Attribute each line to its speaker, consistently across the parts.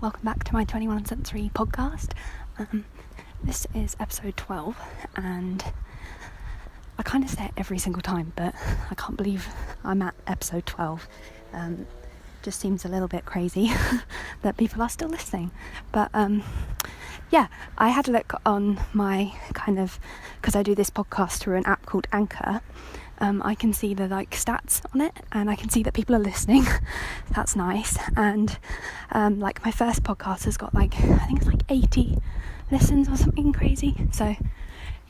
Speaker 1: welcome back to my 21 Sensory podcast. This is episode 12, and I kind of say it every single time, but I can't believe I'm at episode 12. Just seems a little bit crazy that people are still listening. But I had a look on my because I do this podcast through an app called Anchor. I can see the stats on it, and I can see that people are listening. That's nice. And my first podcast has got I think it's 80 listens or something crazy. So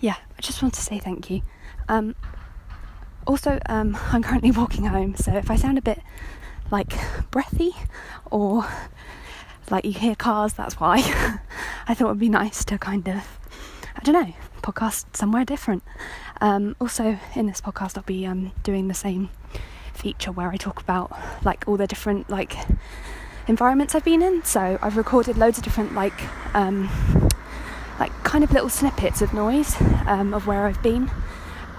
Speaker 1: yeah, I just want to say thank you. Also, I'm currently walking home, so if I sound a bit breathy or you hear cars, that's why. I thought it would be nice to podcast somewhere different. Also in this podcast I'll be doing the same feature where I talk about all the different environments I've been in. So I've recorded loads of different little snippets of noise of where I've been,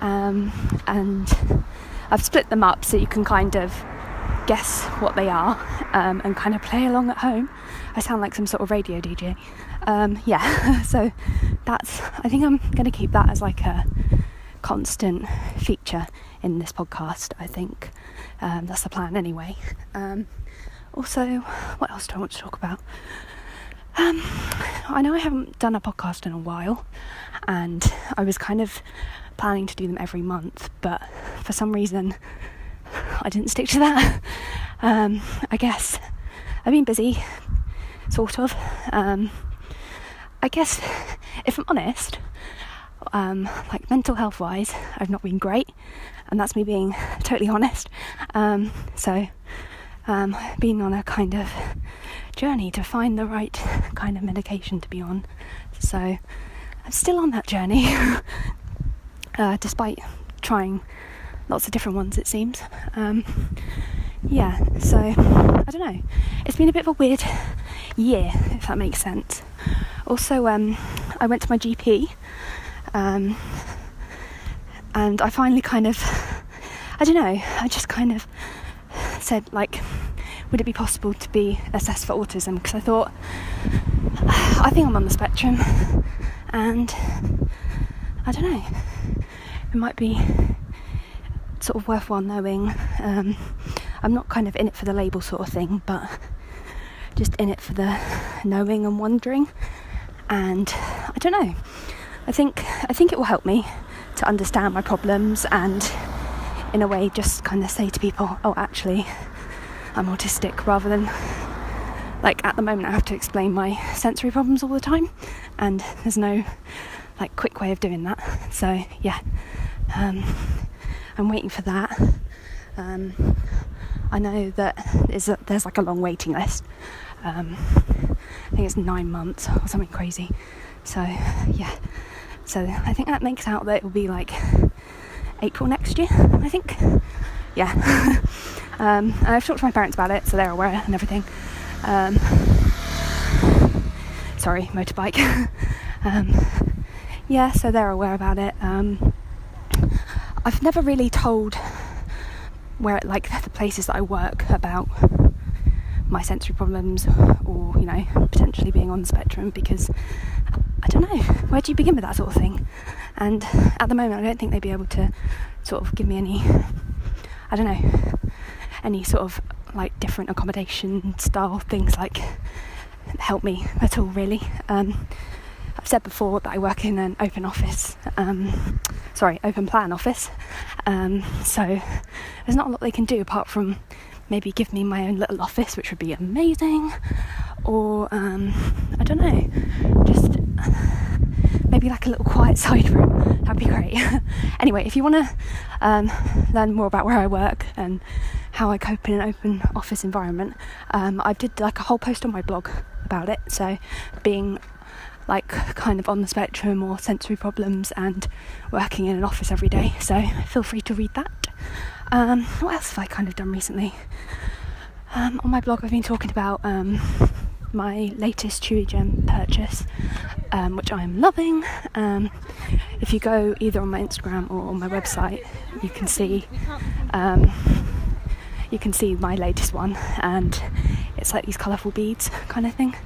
Speaker 1: and I've split them up so you can guess what they are, and play along at home. I sound like some sort of radio DJ. So I think I'm going to keep that as a constant feature in this podcast. I think that's the plan anyway. Also, what else do I want to talk about? I know I haven't done a podcast in a while, and I was planning to do them every month, but for some reason I didn't stick to that. I guess I've been busy, sort of. I guess, if I'm honest, mental health wise, I've not been great, and that's me being totally honest. So been on a journey to find the right kind of medication to be on. So I'm still on that journey, despite trying lots of different ones, it seems. So I don't know. It's been a bit of a weird year, if that makes sense. Also, I went to my GP, and I finally I just said, would it be possible to be assessed for autism? Because I thought, I think I'm on the spectrum, and I don't know, it might be sort of worthwhile knowing. I'm not in it for the label sort of thing, but just in it for the knowing and wondering. And I don't know, I think it will help me to understand my problems, and in a way just say to people, oh, actually I'm autistic, rather than at the moment I have to explain my sensory problems all the time, and there's no quick way of doing that. So yeah, I'm waiting for that. I know that there's a long waiting list. I think it's 9 months or something crazy. So yeah, so I think that makes out that it will be April next year, I think. Yeah. And I've talked to my parents about it, so they're aware and everything. Sorry, motorbike. So they're aware about it. I've never really told where the places that I work about my sensory problems, or potentially being on the spectrum, because I don't know, where do you begin with that sort of thing? And at the moment I don't think they'd be able to sort of give me any sort of different accommodation style things, help me at all, really. I've said before that I work in an open plan office, so there's not a lot they can do apart from maybe give me my own little office, which would be amazing, or I don't know, just maybe a little quiet side room. That'd be great. Anyway, if you want to learn more about where I work and how I cope in an open office environment, I did a whole post on my blog about it. So being on the spectrum or sensory problems and working in an office every day, so feel free to read that. What else have I done recently? On my blog I've been talking about my latest Chewy Gem purchase, which I am loving. If you go either on my Instagram or on my website, you can see you can see my latest one, and it's like these colourful beads kind of thing.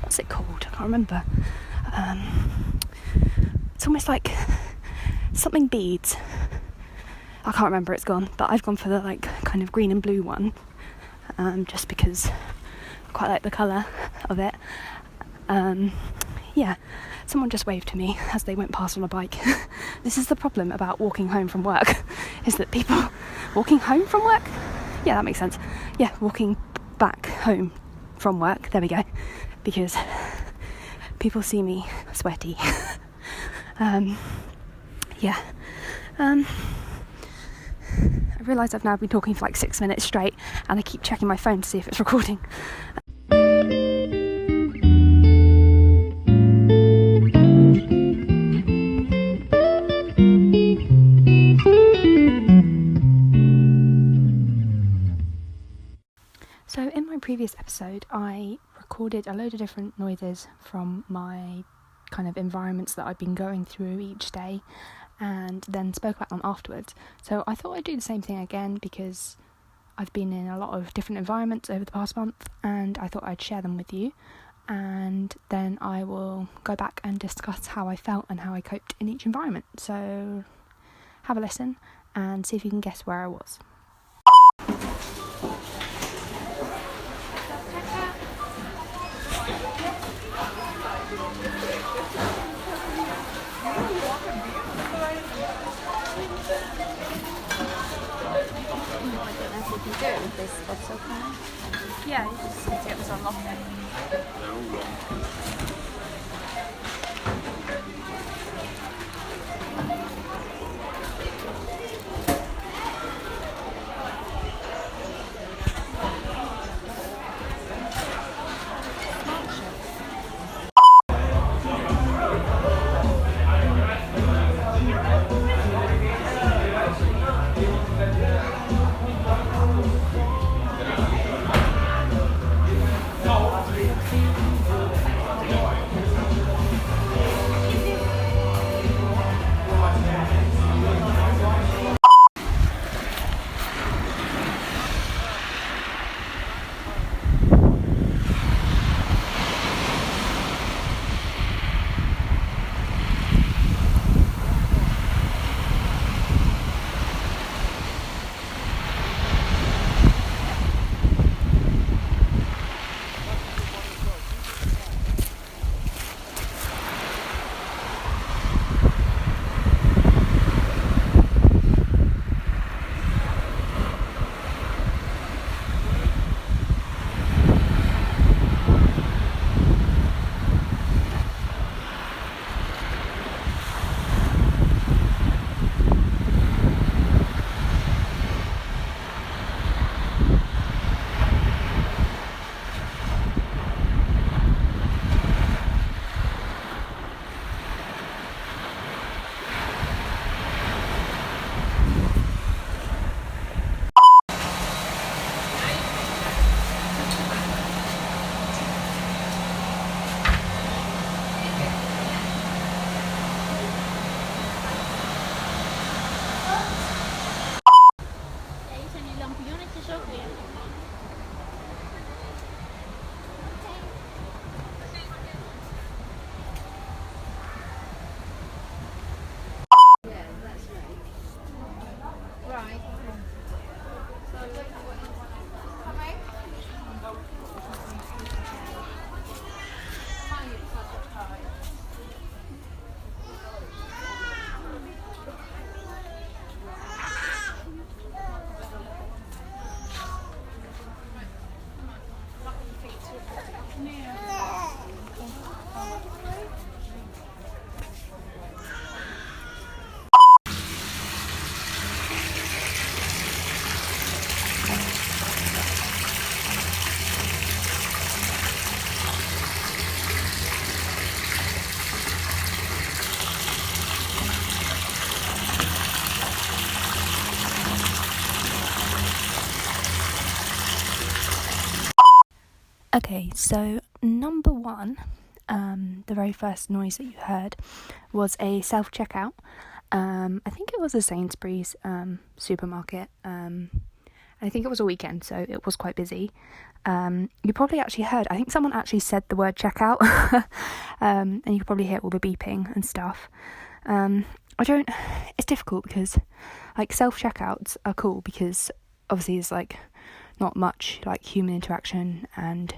Speaker 1: What's it called? I can't remember. It's almost like something beads. I can't remember, it's gone, but I've gone for the like kind of green and blue one, just because I quite like the colour of it. Yeah, someone just waved to me as they went past on a bike. This is the problem about walking home from work, is that people walking home from work? Yeah, that makes sense. Yeah, walking back home from work, there we go, because people see me sweaty. Yeah. I realise I've now been talking for like 6 minutes straight, and I keep checking my phone to see if it's recording. So in my previous episode, I recorded a load of different noises from my kind of environments that I've been going through each day, and then spoke about them afterwards. So I thought I'd do the same thing again, because I've been in a lot of different environments over the past month, and I thought I'd share them with you, and then I will go back and discuss how I felt and how I coped in each environment. So have a listen and see if you can guess where I was. Yeah, you just need to get this unlocked. Okay, so number one, the very first noise that you heard was a self-checkout. I think it was a Sainsbury's supermarket. And I think it was a weekend, so it was quite busy. You probably actually heard, I think someone actually said the word checkout, and you could probably hear all the beeping and stuff. It's difficult because like self-checkouts are cool because obviously there's like not much like human interaction, and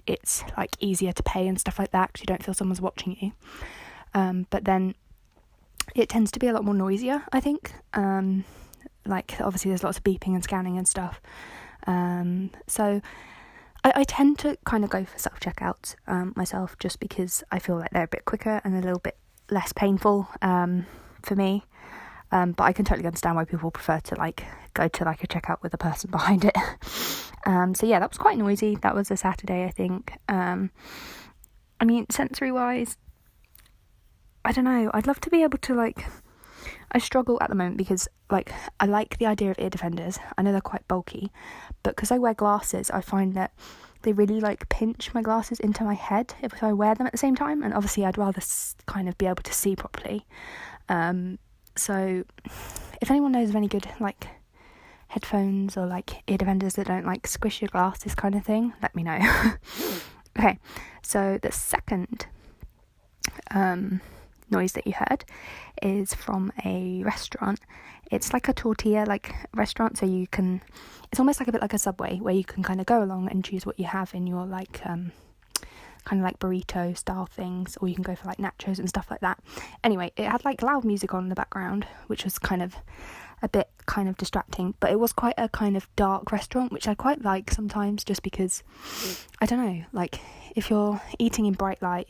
Speaker 1: it's like easier to pay and stuff like that because you don't feel someone's watching you. But then it tends to be a lot more noisier, I think. Like obviously there's lots of beeping and scanning and stuff. So I tend to kind of go for self-checkouts myself, just because I feel like they're a bit quicker and a little bit less painful for me. But I can totally understand why people prefer to like go to like a checkout with a person behind it. So yeah, that was quite noisy. That was a Saturday, I think. I mean, sensory wise, I don't know. I'd love to be able to like, I struggle at the moment because like I like the idea of ear defenders. I know they're quite bulky, but because I wear glasses, I find that they really like pinch my glasses into my head if I wear them at the same time, and obviously I'd rather kind of be able to see properly. So if anyone knows of any good like headphones or like ear defenders that don't like squish your glasses kind of thing, let me know. Okay, so the second noise that you heard is from a restaurant. It's like a tortilla like restaurant, so you can, it's almost like a bit like a Subway where you can kind of go along and choose what you have in your like kind of like burrito style things, or you can go for like nachos and stuff like that. Anyway, it had like loud music on in the background, which was kind of a bit kind of distracting, but it was quite a kind of dark restaurant, which I quite like sometimes, just because I don't know, like if you're eating in bright light,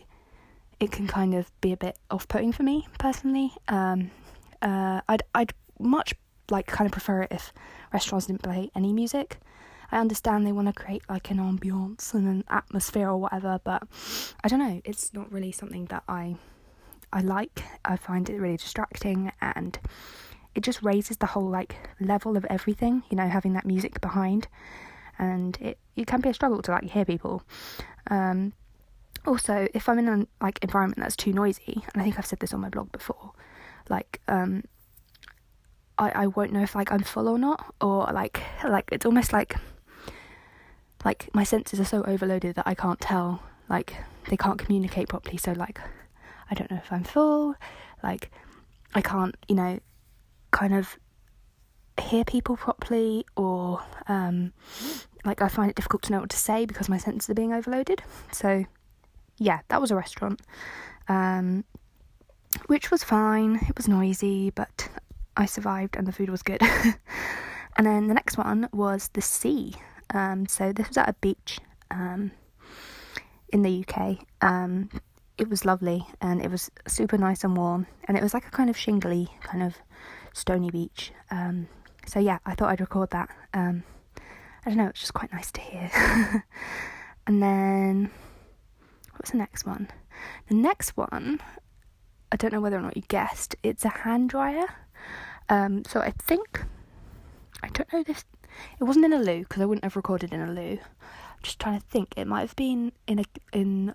Speaker 1: it can kind of be a bit off-putting for me personally. I'd much like kind of prefer it if restaurants didn't play any music. I understand they want to create like an ambience and an atmosphere or whatever, but I don't know, it's not really something that I like. I find it really distracting, and it just raises the whole like level of everything, you know, having that music behind, and it can be a struggle to like hear people. Also, if I'm in an like environment that's too noisy, and I think I've said this on my blog before, like I won't know if like I'm full or not, or like it's almost like my senses are so overloaded that I can't tell, like they can't communicate properly. So like I don't know if I'm full, like I can't, you know, kind of hear people properly, or like I find it difficult to know what to say because my senses are being overloaded. So yeah, that was a restaurant, which was fine. It was noisy, but I survived and the food was good. And then the next one was the sea. So this was at a beach in the UK. It was lovely, and it was super nice and warm, and it was like a kind of shingly, kind of stony beach. So yeah, I thought I'd record that. I don't know, it's just quite nice to hear. And then what's the next one? The next one, I don't know whether or not you guessed, it's a hand dryer. So I think, I don't know this, it wasn't in a loo, because I wouldn't have recorded in a loo. I'm just trying to think, it might have been in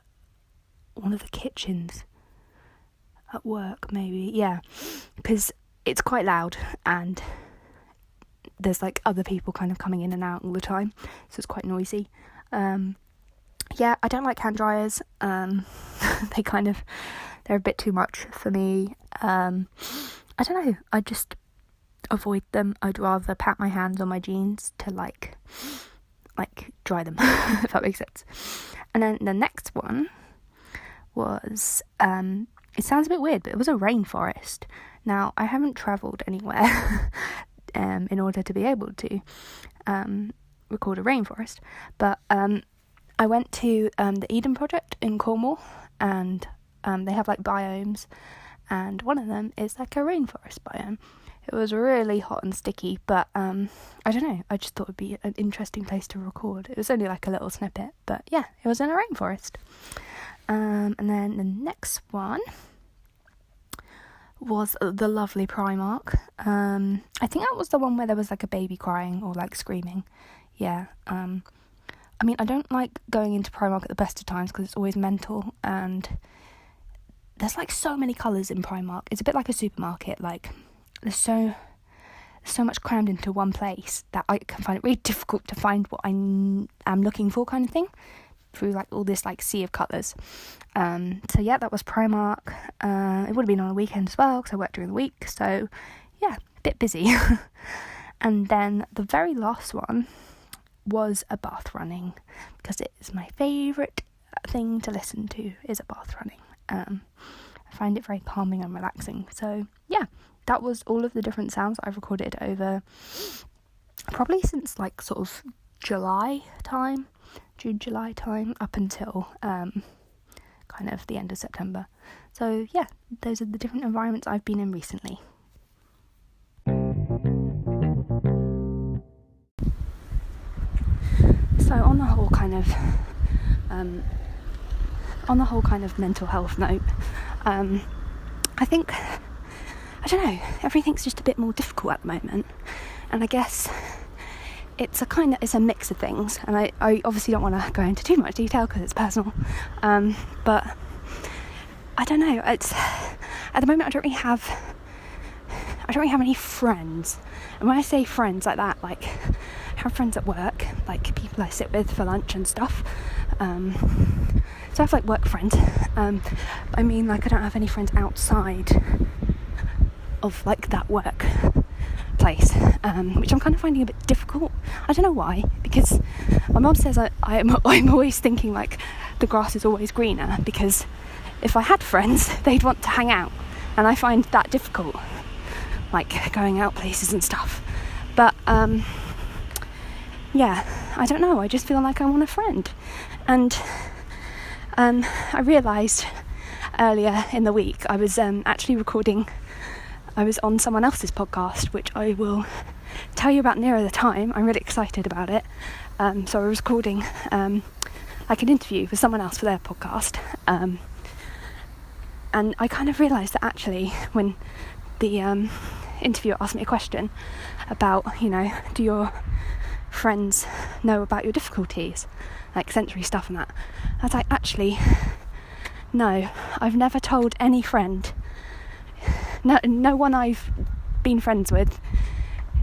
Speaker 1: one of the kitchens at work, maybe, yeah, because it's quite loud, and there's like other people kind of coming in and out all the time, so it's quite noisy. Yeah, I don't like hand dryers. They're a bit too much for me. I don't know, I just avoid them. I'd rather pat my hands on my jeans to like dry them, if that makes sense. And then the next one was, it sounds a bit weird, but it was a rainforest. Now, I haven't travelled anywhere in order to be able to record a rainforest, but I went to the Eden Project in Cornwall, and they have like biomes, and one of them is like a rainforest biome. It was really hot and sticky, but I don't know, I just thought it would be an interesting place to record. It was only like a little snippet, but yeah, it was in a rainforest. And then the next one was the lovely Primark. I think that was the one where there was like a baby crying or like screaming. Yeah. I mean, I don't like going into Primark at the best of times because it's always mental, and there's like so many colours in Primark. It's a bit like a supermarket, like there's so so much crammed into one place that I can find it really difficult to find what I am looking for, kind of thing, through like all this like sea of colours. So yeah, that was Primark. It would have been on a weekend as well because I worked during the week, so yeah, a bit busy. And then the very last one was a bath running, because it is my favourite thing to listen to, is a bath running. I find it very calming and relaxing. So yeah, that was all of the different sounds I've recorded over probably since like sort of June, July time, up until kind of the end of September. So yeah, those are the different environments I've been in recently. So on the whole kind of mental health note, I think, I don't know, everything's just a bit more difficult at the moment, and I guess it's a mix of things, and I obviously don't want to go into too much detail because it's personal, but I don't know, it's, at the moment I don't really have any friends, and when I say friends like that, like, I have friends at work, like people I sit with for lunch and stuff, so I have like work friends, I mean, like, I don't have any friends outside of like that work place, which I'm kind of finding a bit difficult. I don't know why, because my mum says I'm always thinking like the grass is always greener, because if I had friends they'd want to hang out, and I find that difficult, like going out places and stuff. But yeah, I don't know, I just feel like I want a friend. And I realised earlier in the week I was actually recording, I was on someone else's podcast, which I will tell you about nearer the time. I'm really excited about it. So I was recording like an interview with someone else for their podcast, and I kind of realised that actually when the interviewer asked me a question about, you know, do your friends know about your difficulties, like sensory stuff and that, I was like, actually no, I've never told any friend, no one I've been friends with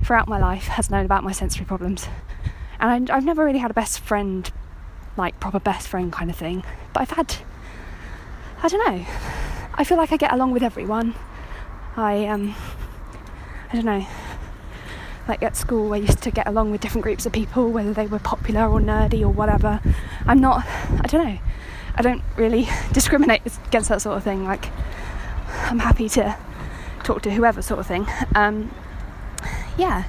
Speaker 1: throughout my life has known about my sensory problems. And I've never really had a best friend, like proper best friend kind of thing, but I've had, I don't know, I feel like I get along with everyone. I don't know, like at school I used to get along with different groups of people, whether they were popular or nerdy or whatever. I don't really discriminate against that sort of thing. Like, I'm happy to talk to whoever sort of thing. Yeah,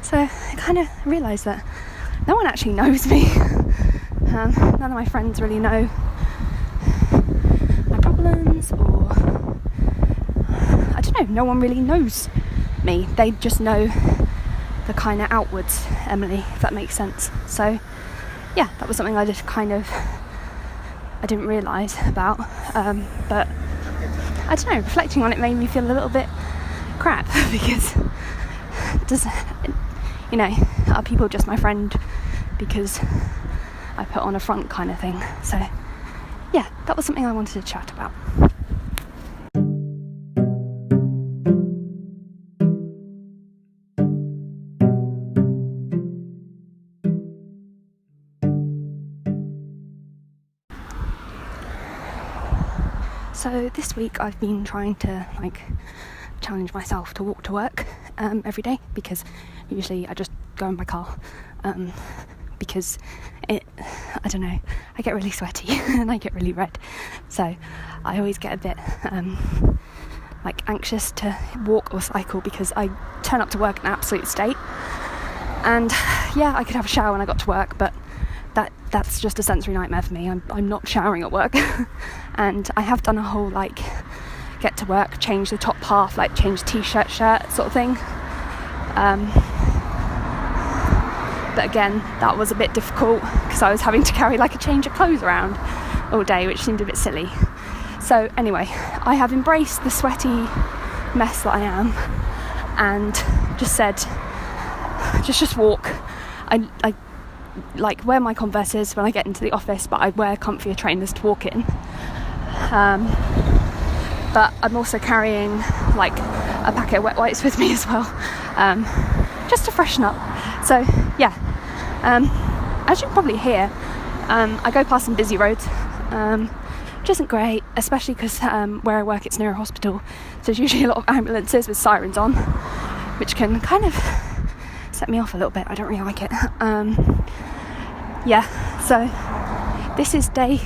Speaker 1: so I kind of realised that no one actually knows me. None of my friends really know my problems, or I don't know, no one really knows me. They just know the kind of outwards Emily, if that makes sense. So yeah, that was something I just I didn't realise about, but I don't know, reflecting on it made me feel a little bit crap, because are people just my friend because I put on a front kind of thing. So yeah, that was something I wanted to chat about. So this week I've been trying to challenge myself to walk to work every day, because usually I just go in my car, because I don't know, I get really sweaty and I get really red, so I always get a bit anxious to walk or cycle, because I turn up to work in an absolute state. And yeah, I could have a shower when I got to work, but that's just a sensory nightmare for me. I'm not showering at work. And I have done a whole get to work, change the top half, change t-shirt, shirt sort of thing. But again, that was a bit difficult because I was having to carry a change of clothes around all day, which seemed a bit silly. So anyway, I have embraced the sweaty mess that I am, and just said, just walk. I wear my Converses when I get into the office, but I wear comfier trainers to walk in. But I'm also carrying a packet of wet wipes with me as well, just to freshen up. So yeah, as you can probably hear, I go past some busy roads, which isn't great, especially because where I work it's near a hospital, so there's usually a lot of ambulances with sirens on, which can kind of set me off a little bit. I don't really like it. Yeah, so this is day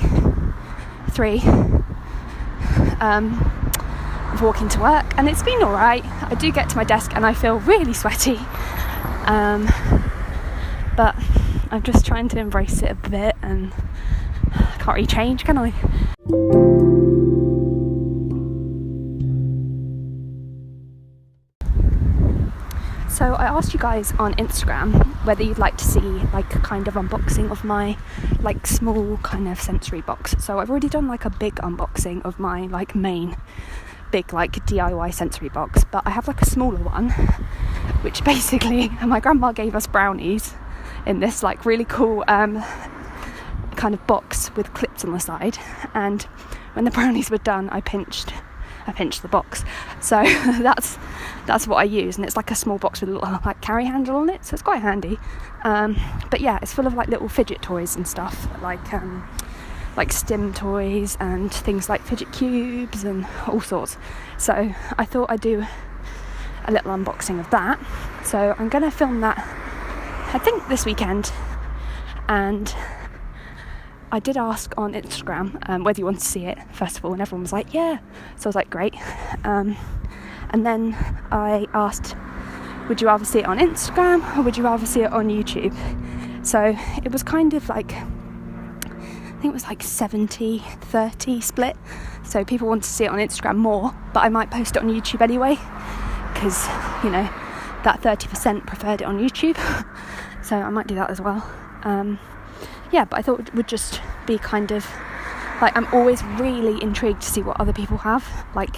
Speaker 1: 3 of walking to work, and it's been alright. I do get to my desk and I feel really sweaty, but I'm just trying to embrace it a bit, and I can't really change, can I? So I asked you guys on Instagram whether you'd like to see like a kind of unboxing of my like small kind of sensory box. So I've already done like a big unboxing of my like main big like DIY sensory box, but I have like a smaller one, which basically my grandma gave us brownies in this like really cool kind of box with clips on the side, and when the brownies were done I pinched the box, so that's what I use, and it's like a small box with a little like carry handle on it, so it's quite handy. But yeah, it's full of like little fidget toys and stuff, like stim toys and things like fidget cubes and all sorts. So I thought I'd do a little unboxing of that, so I'm gonna film that I think this weekend. And I did ask on Instagram whether you want to see it first of all, and everyone was like yeah, so I was like great. And then I asked, would you rather see it on Instagram or would you rather see it on YouTube? So it was kind of like, I think it was like 70-30 split, so people want to see it on Instagram more, but I might post it on YouTube anyway, because you know that 30% preferred it on YouTube, so I might do that as well. Yeah, but I thought it would just be kind of like, I'm always really intrigued to see what other people have like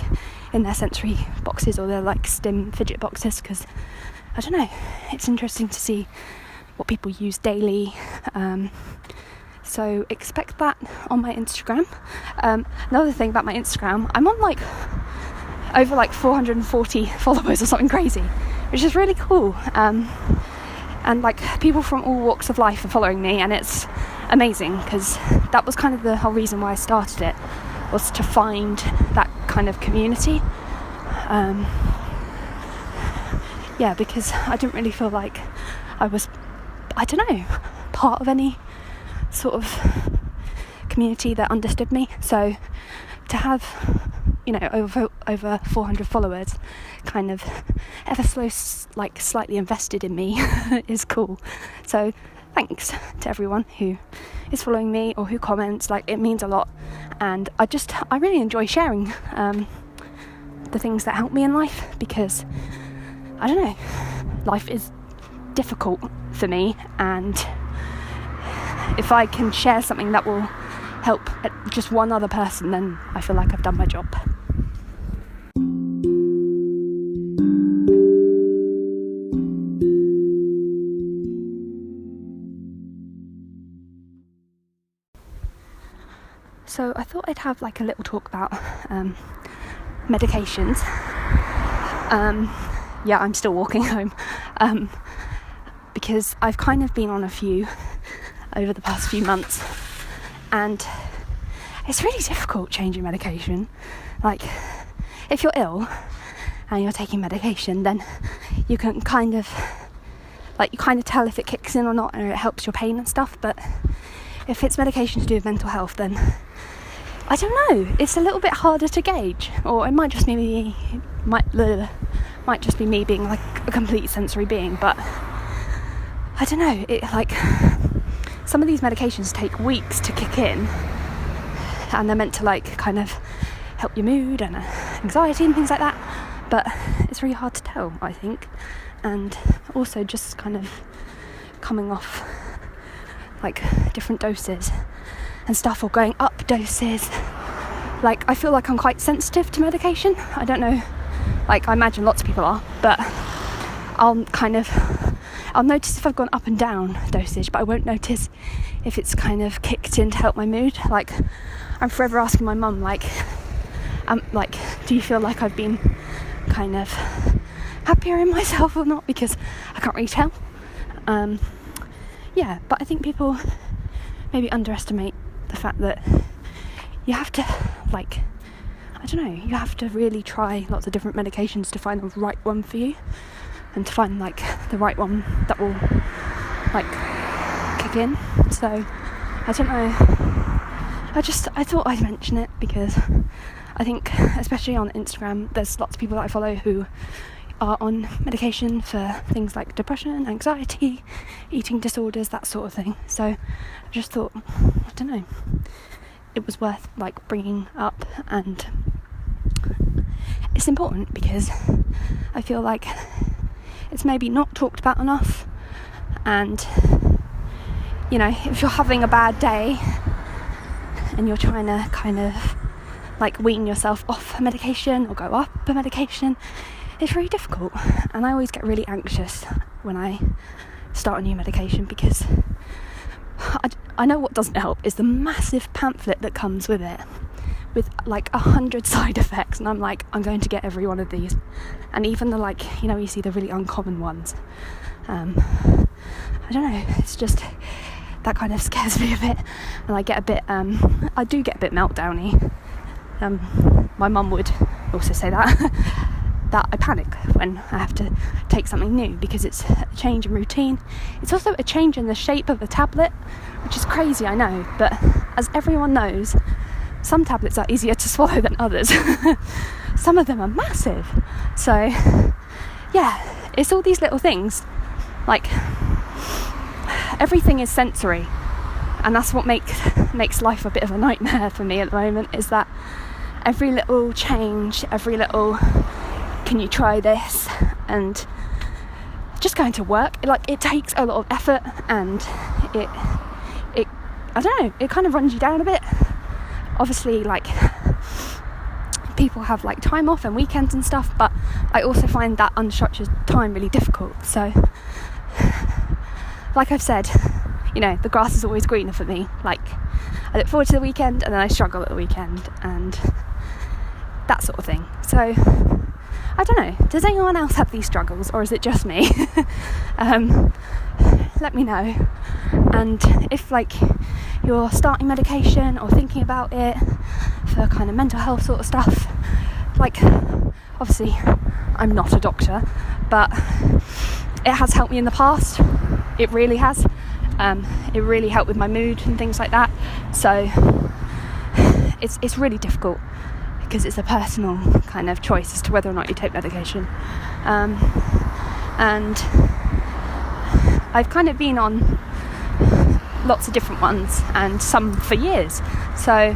Speaker 1: in their sensory boxes or their like stim fidget boxes, because I don't know, it's interesting to see what people use daily. So expect that on my Instagram. Another thing about my Instagram, I'm on like over like 440 followers or something crazy, which is really cool. And like people from all walks of life are following me, and it's amazing, because that was kind of the whole reason why I started it, was to find that kind of community. Yeah, because I didn't really feel like I was, I don't know, part of any sort of community that understood me. So to have, you know, over 400 followers kind of ever so like slightly invested in me is cool. So thanks to everyone who is following me or who comments, like it means a lot. And I really enjoy sharing the things that help me in life, because I don't know, life is difficult for me, and if I can share something that will help just one other person, then I feel like I've done my job. So I thought I'd have like a little talk about medications. Yeah, I'm still walking home, because I've kind of been on a few over the past few months, and it's really difficult changing medication. Like, if you're ill and you're taking medication, then you can kind of tell if it kicks in or not, and it helps your pain and stuff. But if it's medication to do with mental health, then I don't know, it's a little bit harder to gauge, or it might just be me, might just be me being like a complete sensory being. But I don't know, it like, some of these medications take weeks to kick in, and they're meant to like kind of help your mood and anxiety and things like that, but it's really hard to tell, I think. And also just kind of coming off like different doses and stuff, or going up doses. Like, I feel like I'm quite sensitive to medication. I don't know, like I imagine lots of people are, but I'll notice if I've gone up and down dosage, but I won't notice if it's kind of kicked in to help my mood. Like, I'm forever asking my mum, like, do you feel like I've been kind of happier in myself or not, because I can't really tell. But I think people maybe underestimate the fact that you have to, you have to really try lots of different medications to find the right one for you, and to find the right one that will kick in. So I don't know, I thought I'd mention it, because I think, especially on Instagram, there's lots of people that I follow who are on medication for things like depression, anxiety, eating disorders, that sort of thing. So I just thought, I don't know, it was worth bringing up, and it's important because I feel like it's maybe not talked about enough. And if you're having a bad day and you're trying to kind of wean yourself off a medication or go up a medication, it's really difficult. And I always get really anxious when I start a new medication, because I know what doesn't help is the massive pamphlet that comes with it, with 100 side effects, and I'm I'm going to get every one of these, and even the you see the really uncommon ones. I don't know, it's just that kind of scares me a bit, and I get a bit I do get a bit meltdowny. My mum would also say that that I panic when I have to take something new, because it's a change in routine. It's also a change in the shape of the tablet, which is crazy, I know, but as everyone knows, some tablets are easier to swallow than others. Some of them are massive. So yeah, it's all these little things, everything is sensory, and that's what makes life a bit of a nightmare for me at the moment, is that every little change, every little can you try this, and just going to work, it takes a lot of effort, and it I don't know, it kind of runs you down a bit. Obviously people have time off and weekends and stuff, but I also find that unstructured time really difficult. So I've said, the grass is always greener for me. I look forward to the weekend, and then I struggle at the weekend, and that sort of thing. So I don't know, does anyone else have these struggles, or is it just me? Let me know. And if you're starting medication or thinking about it for kind of mental health sort of stuff, obviously I'm not a doctor, but it has helped me in the past. It really has. It really helped with my mood and things like that. So it's really difficult, because it's a personal kind of choice as to whether or not you take medication. And I've kind of been on lots of different ones, and some for years. So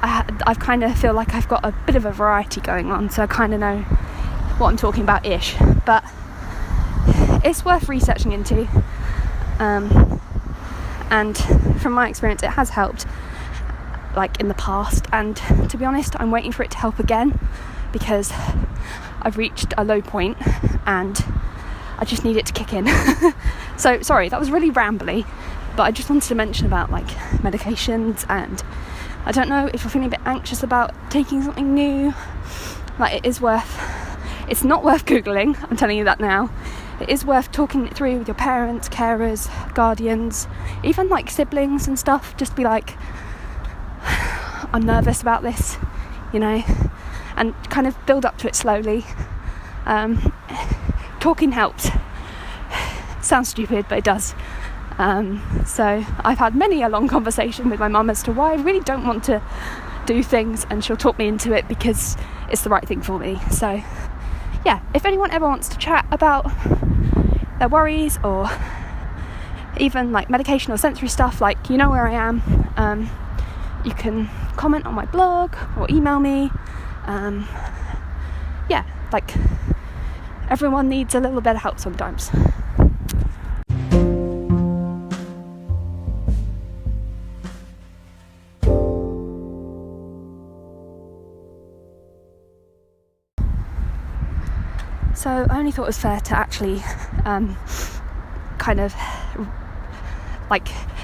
Speaker 1: I've kind of feel like I've got a bit of a variety going on, so I kind of know what I'm talking about ish. But it's worth researching into. And from my experience, it has helped in the past, and to be honest, I'm waiting for it to help again, because I've reached a low point and I just need it to kick in. So sorry, that was really rambly, but I just wanted to mention about medications, and I don't know if you're feeling a bit anxious about taking something new, it's not worth Googling, I'm telling you that now. It is worth talking it through with your parents, carers, guardians, even siblings and stuff. Just be I'm nervous about this, and kind of build up to it slowly. Talking helps. Sounds stupid, but it does. So I've had many a long conversation with my mum as to why I really don't want to do things, and she'll talk me into it because it's the right thing for me. So yeah, if anyone ever wants to chat about their worries, or even medication or sensory stuff, where I am, you can comment on my blog or email me. Everyone needs a little bit of help sometimes. So I only thought it was fair to actually kind of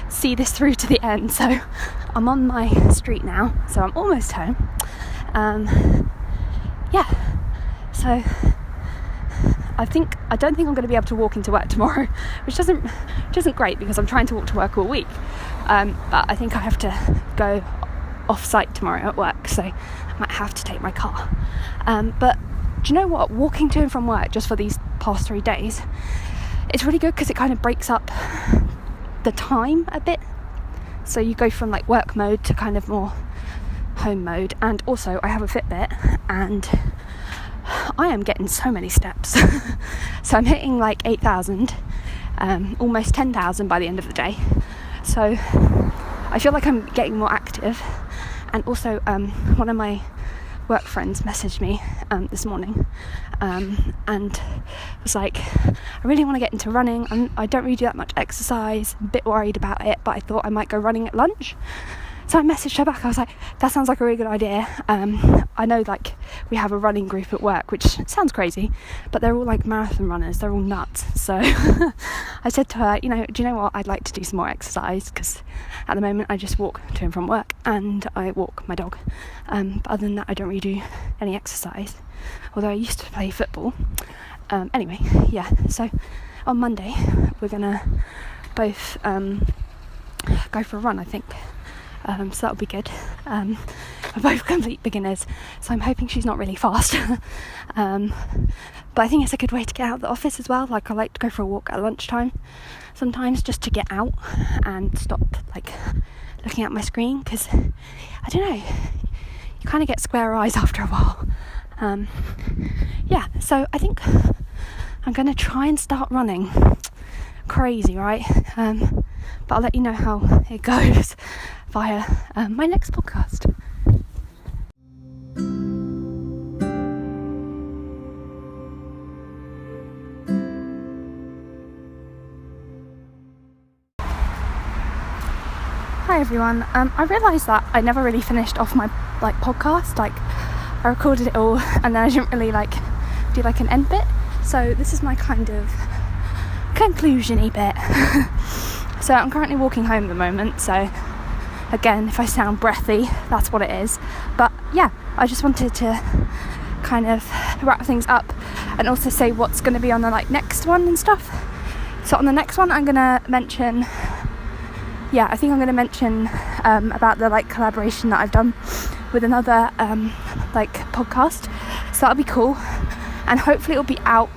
Speaker 1: see this through to the end. So I'm on my street now, so I'm almost home. So I don't think I'm going to be able to walk into work tomorrow, which isn't great because I'm trying to walk to work all week. But I think I have to go off-site tomorrow at work, so I might have to take my car. But do you know what? Walking to and from work just for these past 3 days, it's really good because it kind of breaks up the time a bit. So you go from like work mode to kind of more home mode. And also I have a Fitbit and I am getting so many steps. So I'm hitting like 8,000, almost 10,000 by the end of the day. So I feel like I'm getting more active. And also one of my work friends messaged me this morning and was like, I really want to get into running. I don't really do that much exercise, I'm a bit worried about it, but I thought I might go running at lunch. So I messaged her back. I was like, that sounds like a really good idea. I know like we have a running group at work, which sounds crazy, but they're all like marathon runners, they're all nuts. So I said to her, do you know what, I'd like to do some more exercise, because at the moment I just walk to and from work and I walk my dog. But other than that, I don't really do any exercise, although I used to play football. Anyway, yeah, so on Monday we're gonna both go for a run, I think. So that'll be good. We're both complete beginners, so I'm hoping she's not really fast. But I think it's a good way to get out of the office as well. Like, I like to go for a walk at lunchtime sometimes, just to get out and stop like looking at my screen, because I don't know, you kind of get square eyes after a while. Yeah, so I think I'm going to try and start running. Crazy, right? But I'll let you know how it goes via my next podcast. Hi everyone. I realised that I never really finished off my podcast. Like, I recorded it all and then I didn't really do an end bit. So this is my kind of conclusion-y bit. So I'm currently walking home at the moment, so again, if I sound breathy, that's what it is. But yeah, I just wanted to kind of wrap things up and also say what's going to be on the next one and stuff. So on the next one, I'm going to mention about the collaboration that I've done with another podcast. So that'll be cool, and hopefully it'll be out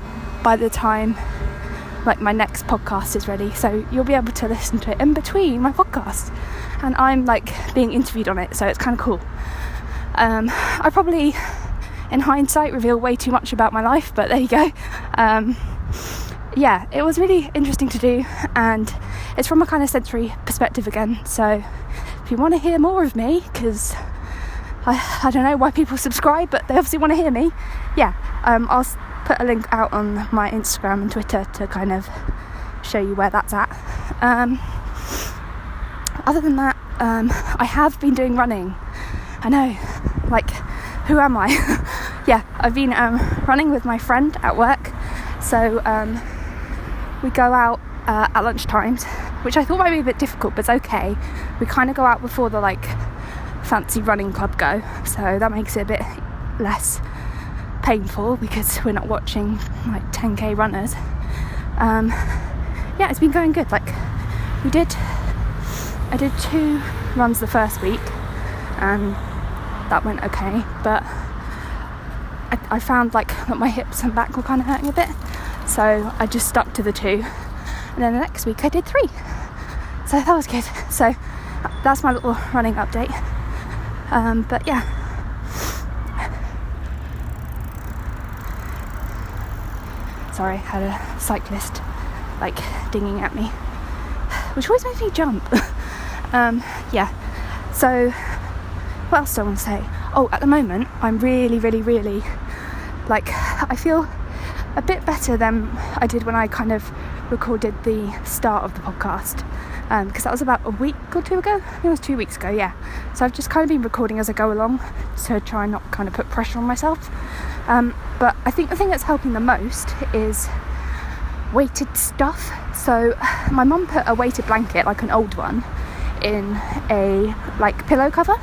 Speaker 1: by the time my next podcast is ready, so you'll be able to listen to it in between my podcasts, and I'm being interviewed on it, so it's kind of cool. I probably, in hindsight, reveal way too much about my life, but there you go. Yeah, it was really interesting to do, and it's from a kind of sensory perspective again, so if you want to hear more of me, because I don't know why people subscribe, but they obviously want to hear me, yeah, I'll put a link out on my Instagram and Twitter to kind of show you where that's at. Other than that, I have been doing running. I know, who am I? Yeah, I've been running with my friend at work. So we go out at lunchtimes, which I thought might be a bit difficult, but it's okay. We kind of go out before the fancy running club go, so that makes it a bit less painful because we're not watching 10k runners. Yeah, it's been going good. I did 2 runs the first week and that went okay, but I found that my hips and back were kind of hurting a bit, so I just stuck to the 2, and then the next week I did 3, so that was good. So that's my little running update. But yeah, sorry, had a cyclist dinging at me, which always makes me jump. Yeah, so what else do I want to say? Oh, at the moment I'm really I feel a bit better than I did when I kind of recorded the start of the podcast, because that was about a week or 2 ago. I think it was 2 weeks ago, yeah. So I've just kind of been recording as I go along to try and not kind of put pressure on myself. But I think the thing that's helping the most is weighted stuff. So my mum put a weighted blanket, an old one, in a pillow cover,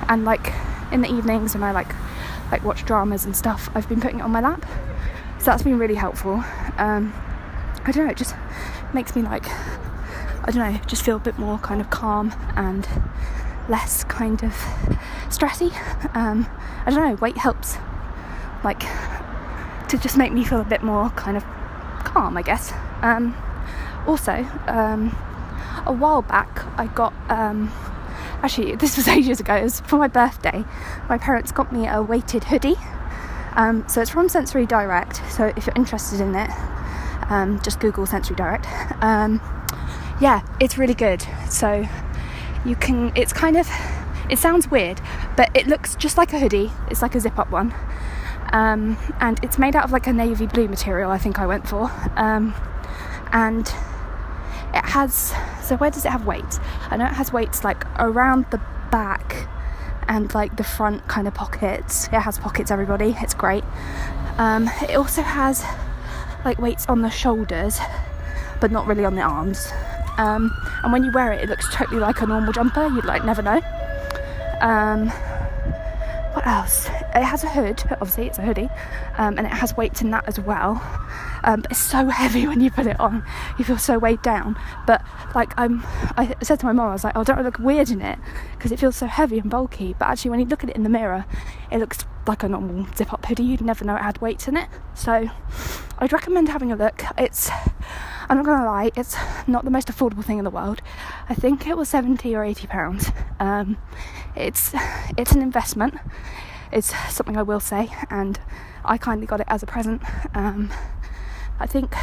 Speaker 1: and in the evenings when I watch dramas and stuff, I've been putting it on my lap. So that's been really helpful. I don't know, it just makes me just feel a bit more kind of calm and less kind of stressy. I don't know, weight helps to just make me feel a bit more kind of calm, I guess. Also, a while back I got, actually this was ages ago, it was for my birthday. My parents got me a weighted hoodie. So it's from Sensory Direct, so if you're interested in it, just Google Sensory Direct. Yeah, it's really good. So it sounds weird, but it looks just like a hoodie. It's like a zip up one. And it's made out of like a navy blue material, I think I went for. And it has, so where does it have weights? I know it has weights like around the back and like the front kind of pockets. It has pockets, everybody, it's great. It also has like weights on the shoulders, but not really on the arms. And when you wear it, it looks totally like a normal jumper. You'd like never know. What else? It has a hood, obviously it's a hoodie, and it has weights in that as well. But it's so heavy when you put it on. You feel so weighed down. But like I said to my mum, I was like, oh, don't I look weird in it? Because it feels so heavy and bulky. But actually, when you look at it in the mirror, it looks like a normal zip-up hoodie. You'd never know it had weights in it. So I'd recommend having a look. I'm not gonna lie, it's not the most affordable thing in the world. I think it was £70 or £80. It's an investment. It's something I will say, and I kindly got it as a present. I think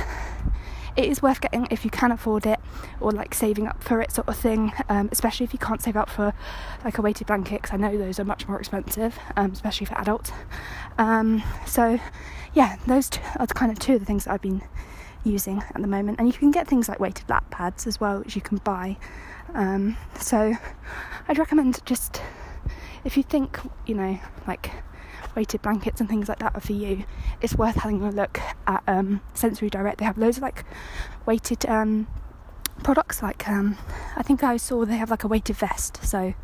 Speaker 1: it is worth getting if you can afford it, or like saving up for it sort of thing, especially if you can't save up for like a weighted blanket, because I know those are much more expensive, especially for adults. So yeah, those are kind of two of the things that I've been using at the moment. And you can get things like weighted lap pads as well, which you can buy. So I'd recommend, just if you think, like weighted blankets and things like that are for you, it's worth having a look at Sensory Direct. They have loads of like weighted products, like I think I saw they have like a weighted vest, so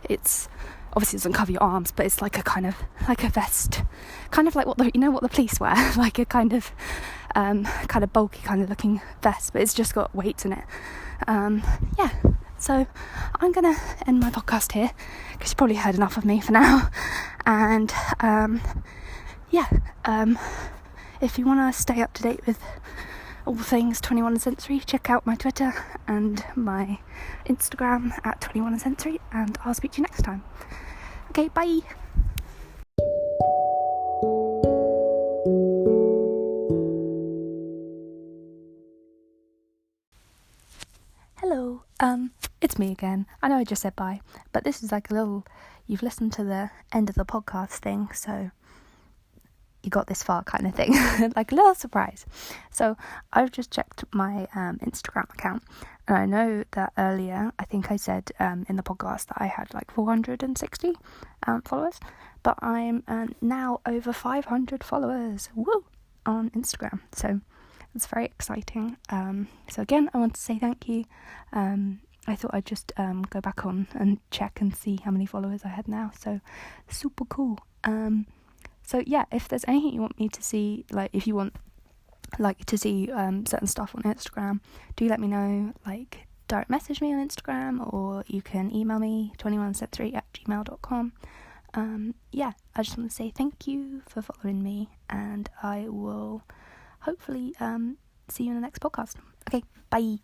Speaker 1: it's obviously doesn't cover your arms, but it's like a kind of like a vest, kind of like what the police wear, like a kind of bulky kind of looking vest, but it's just got weights in it. Yeah, so I'm gonna end my podcast here because you probably heard enough of me for now. And if you want to stay up to date with all things 21 Sensory, check out my Twitter and my Instagram at 21 Sensory, and I'll speak to you next time. Okay, bye. Hello, it's me again. I know I just said bye, but this is like a little, you've listened to the end of the podcast thing, so you got this far kind of thing, like a little surprise. So I've just checked my Instagram account, and I know that earlier I think I said in the podcast that I had like 460 followers, but I'm now over 500 followers, woo, on Instagram. So it's very exciting. So again, I want to say thank you. I thought I'd just go back on and check and see how many followers I had now, so super cool. So yeah, if there's anything you want me to see, like if you want like to see certain stuff on Instagram, do let me know. Like direct message me on Instagram, or you can email me 21sensory@gmail.com. Yeah, I just want to say thank you for following me, and I will hopefully see you in the next podcast. Okay, bye.